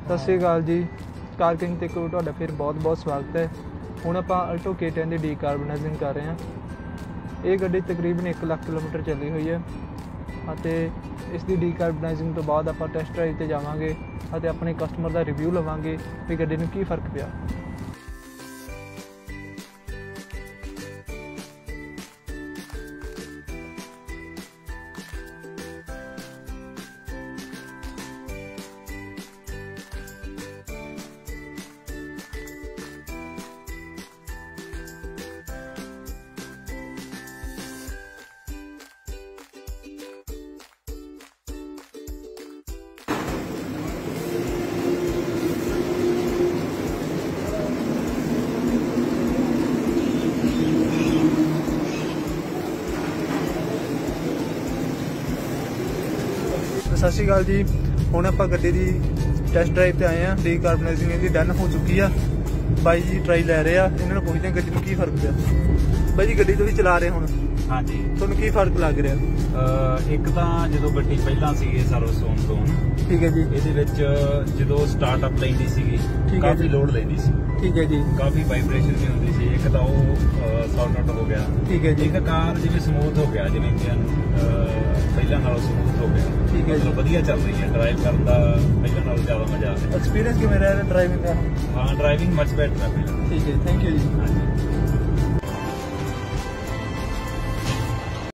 सत श्री अकाल जी, car king ते तुहाडा फिर बहुत बहुत स्वागत है। हुण आपां अल्टो K10 की डीकार्बनाइजिंग कर रहे हैं। ये गड्डी तकरीबन 1 लाख किलोमीटर चली हुई है ਅਤੇ इस दी डीकार्बनाइजिंग तो बाद आपां टैस्ट ड्राइव ते जावांगे ਅਤੇ अपने कस्टमर का रिव्यू लवांगे कि गड्डी नूं की फर्क पिया। सत श्री अकाल जी, हुण आपां गड्डी की टैस्ट ड्राइव ते आए हैं। डीकार्बनाइजिंग इहदी डन हो चुकी है। बाई जी ट्राई लै रहे हैं, इन्हां नूं पुछदे गड्डी नूं की फर्क पिया। बाई जी गड्डी तो भी चला रहे हुण, हाँ जी, तुहानूं की फर्क लग रहा? एक तो जो गड्डी पहला सी सर्विस होम तो ठीक है जी, ये जो स्टार्टअप लेंदी सी काफी लोड लेंदी सी, ठीक है जी, काफी वाइब्रेशन भी होंदी सी। एक तो सॉर्ट आउट हो गया, ठीक है जी। एक कार जिवें स्मूथ हो गया, जिवें पहला नालों स्मूथ हो गया, ठीक है, मतलब वधिया चल रही है। ड्राइव करने का पहले नालों ज्यादा मजा आ रहा है। एक्सपीरियंस किवें रहा ड्राइविंग का? हाँ, ड्राइविंग मच बेटर है पहले। ठीक है, थैंक यू जी। हाँ जी।